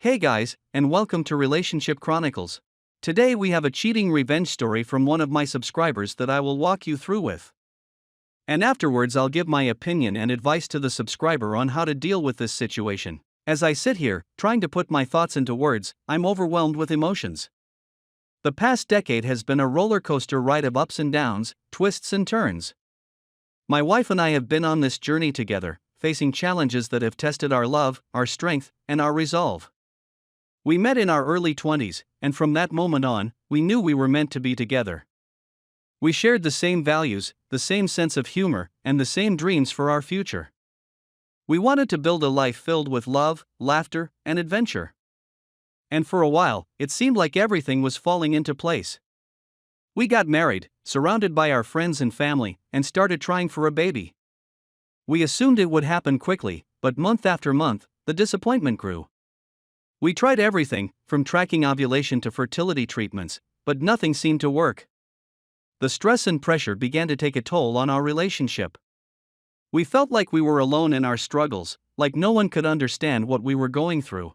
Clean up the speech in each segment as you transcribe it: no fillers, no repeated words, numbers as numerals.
Hey guys, and welcome to Relationship Chronicles. Today we have a cheating revenge story from one of my subscribers that I will walk you through with. And afterwards I'll give my opinion and advice to the subscriber on how to deal with this situation. As I sit here, trying to put my thoughts into words, I'm overwhelmed with emotions. The past decade has been a roller coaster ride of ups and downs, twists and turns. My wife and I have been on this journey together, facing challenges that have tested our love, our strength, and our resolve. We met in our early 20s, and from that moment on, we knew we were meant to be together. We shared the same values, the same sense of humor, and the same dreams for our future. We wanted to build a life filled with love, laughter, and adventure. And for a while, it seemed like everything was falling into place. We got married, surrounded by our friends and family, and started trying for a baby. We assumed it would happen quickly, but month after month, the disappointment grew. We tried everything, from tracking ovulation to fertility treatments, but nothing seemed to work. The stress and pressure began to take a toll on our relationship. We felt like we were alone in our struggles, like no one could understand what we were going through.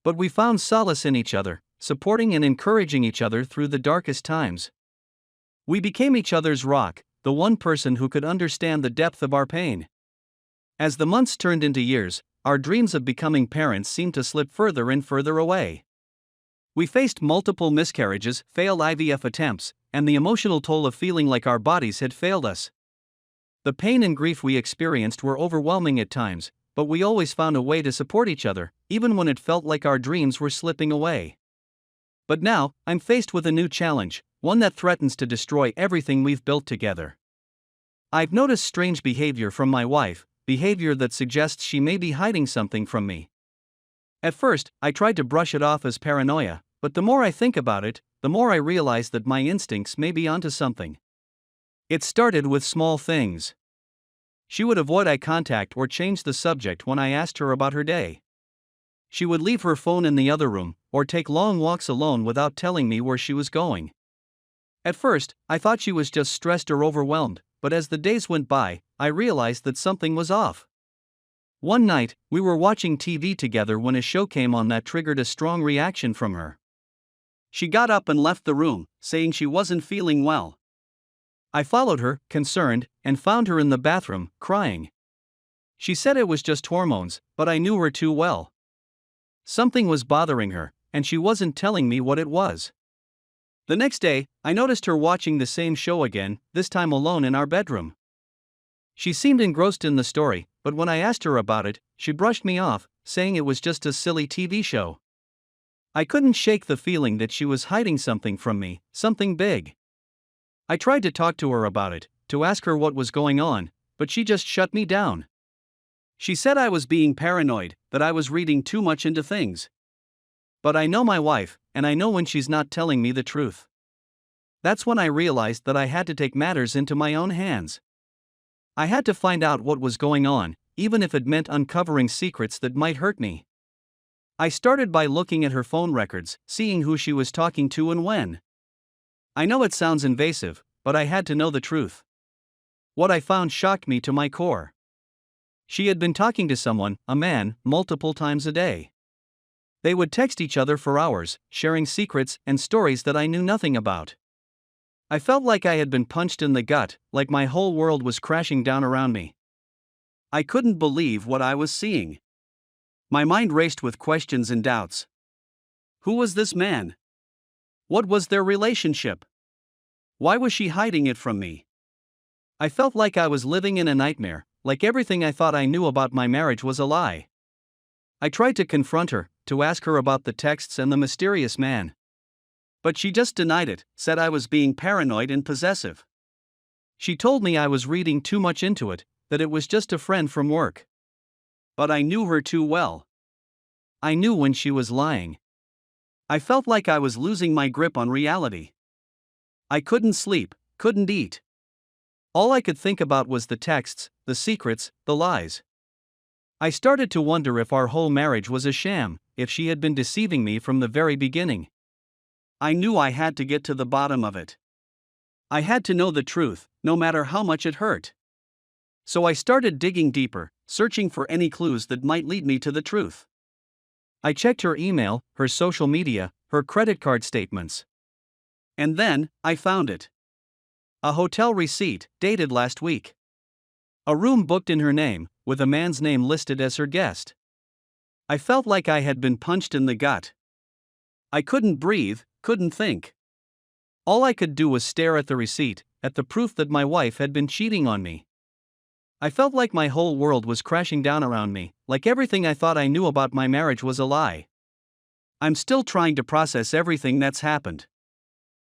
But we found solace in each other, supporting and encouraging each other through the darkest times. We became each other's rock, the one person who could understand the depth of our pain. As the months turned into years, our dreams of becoming parents seemed to slip further and further away. We faced multiple miscarriages, failed IVF attempts, and the emotional toll of feeling like our bodies had failed us. The pain and grief we experienced were overwhelming at times, but we always found a way to support each other, even when it felt like our dreams were slipping away. But now, I'm faced with a new challenge, one that threatens to destroy everything we've built together. I've noticed strange behavior from my wife, behavior that suggests she may be hiding something from me. At first, I tried to brush it off as paranoia, but the more I think about it, the more I realize that my instincts may be onto something. It started with small things. She would avoid eye contact or change the subject when I asked her about her day. She would leave her phone in the other room, or take long walks alone without telling me where she was going. At first, I thought she was just stressed or overwhelmed, but as the days went by, I realized that something was off. One night, we were watching TV together when a show came on that triggered a strong reaction from her. She got up and left the room, saying she wasn't feeling well. I followed her, concerned, and found her in the bathroom, crying. She said it was just hormones, but I knew her too well. Something was bothering her, and she wasn't telling me what it was. The next day, I noticed her watching the same show again, this time alone in our bedroom. She seemed engrossed in the story, but when I asked her about it, she brushed me off, saying it was just a silly TV show. I couldn't shake the feeling that she was hiding something from me, something big. I tried to talk to her about it, to ask her what was going on, but she just shut me down. She said I was being paranoid, that I was reading too much into things. But I know my wife, and I know when she's not telling me the truth. That's when I realized that I had to take matters into my own hands. I had to find out what was going on, even if it meant uncovering secrets that might hurt me. I started by looking at her phone records, seeing who she was talking to and when. I know it sounds invasive, but I had to know the truth. What I found shocked me to my core. She had been talking to someone, a man, multiple times a day. They would text each other for hours, sharing secrets and stories that I knew nothing about. I felt like I had been punched in the gut, like my whole world was crashing down around me. I couldn't believe what I was seeing. My mind raced with questions and doubts. Who was this man? What was their relationship? Why was she hiding it from me? I felt like I was living in a nightmare, like everything I thought I knew about my marriage was a lie. I tried to confront her, to ask her about the texts and the mysterious man. But she just denied it, said I was being paranoid and possessive. She told me I was reading too much into it, that it was just a friend from work. But I knew her too well. I knew when she was lying. I felt like I was losing my grip on reality. I couldn't sleep, couldn't eat. All I could think about was the texts, the secrets, the lies. I started to wonder if our whole marriage was a sham, if she had been deceiving me from the very beginning. I knew I had to get to the bottom of it. I had to know the truth, no matter how much it hurt. So I started digging deeper, searching for any clues that might lead me to the truth. I checked her email, her social media, her credit card statements. And then, I found it. A hotel receipt, dated last week. A room booked in her name, with a man's name listed as her guest. I felt like I had been punched in the gut. I couldn't breathe, couldn't think. All I could do was stare at the receipt, at the proof that my wife had been cheating on me. I felt like my whole world was crashing down around me, like everything I thought I knew about my marriage was a lie. I'm still trying to process everything that's happened.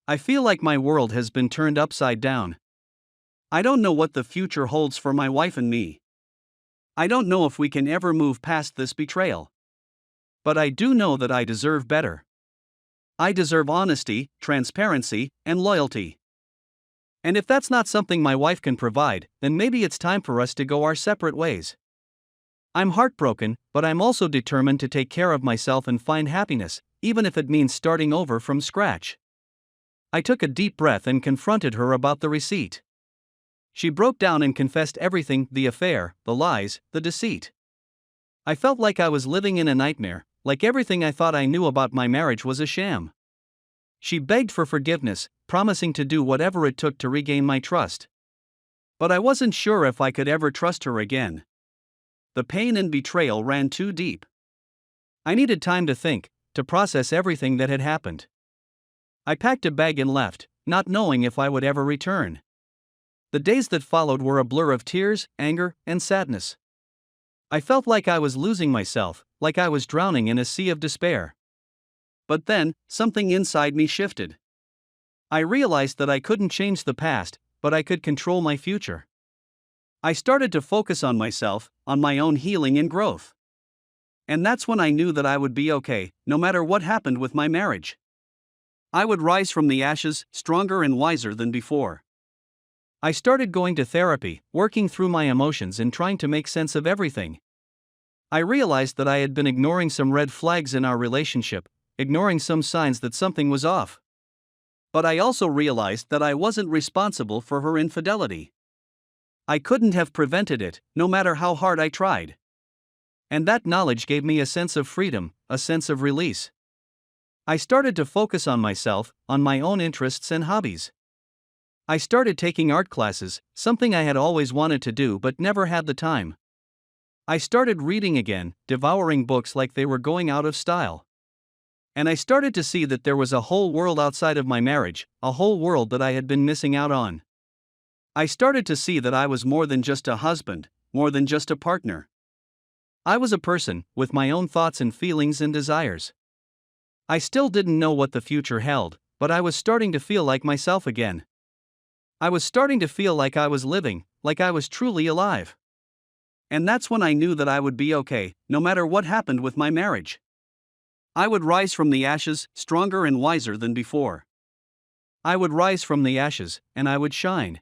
I feel like my world has been turned upside down. I don't know what the future holds for my wife and me. I don't know if we can ever move past this betrayal. But I do know that I deserve better. I deserve honesty, transparency, and loyalty. And if that's not something my wife can provide, then maybe it's time for us to go our separate ways. I'm heartbroken, but I'm also determined to take care of myself and find happiness, even if it means starting over from scratch. I took a deep breath and confronted her about the receipt. She broke down and confessed everything: the affair, the lies, the deceit. I felt like I was living in a nightmare, like everything I thought I knew about my marriage was a sham. She begged for forgiveness, promising to do whatever it took to regain my trust. But I wasn't sure if I could ever trust her again. The pain and betrayal ran too deep. I needed time to think, to process everything that had happened. I packed a bag and left, not knowing if I would ever return. The days that followed were a blur of tears, anger, and sadness. I felt like I was losing myself, like I was drowning in a sea of despair. But then, something inside me shifted. I realized that I couldn't change the past, but I could control my future. I started to focus on myself, on my own healing and growth. And that's when I knew that I would be okay, no matter what happened with my marriage. I would rise from the ashes, stronger and wiser than before. I started going to therapy, working through my emotions and trying to make sense of everything. I realized that I had been ignoring some red flags in our relationship, ignoring some signs that something was off. But I also realized that I wasn't responsible for her infidelity. I couldn't have prevented it, no matter how hard I tried. And that knowledge gave me a sense of freedom, a sense of release. I started to focus on myself, on my own interests and hobbies. I started taking art classes, something I had always wanted to do but never had the time. I started reading again, devouring books like they were going out of style. And I started to see that there was a whole world outside of my marriage, a whole world that I had been missing out on. I started to see that I was more than just a husband, more than just a partner. I was a person, with my own thoughts and feelings and desires. I still didn't know what the future held, but I was starting to feel like myself again. I was starting to feel like I was living, like I was truly alive. And that's when I knew that I would be okay, no matter what happened with my marriage. I would rise from the ashes, stronger and wiser than before. I would rise from the ashes, and I would shine.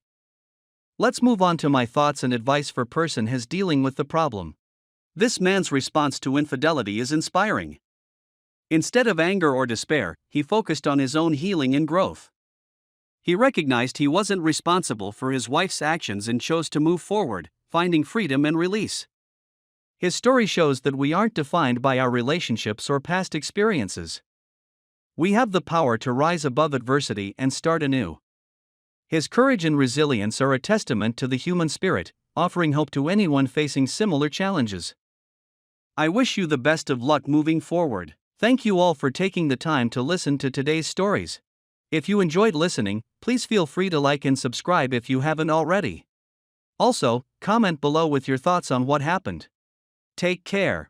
Let's move on to my thoughts and advice for person who's dealing with the problem. This man's response to infidelity is inspiring. Instead of anger or despair, he focused on his own healing and growth. He recognized he wasn't responsible for his wife's actions and chose to move forward, finding freedom and release. His story shows that we aren't defined by our relationships or past experiences. We have the power to rise above adversity and start anew. His courage and resilience are a testament to the human spirit, offering hope to anyone facing similar challenges. I wish you the best of luck moving forward. Thank you all for taking the time to listen to today's stories. If you enjoyed listening, please feel free to like and subscribe if you haven't already. Also, comment below with your thoughts on what happened. Take care.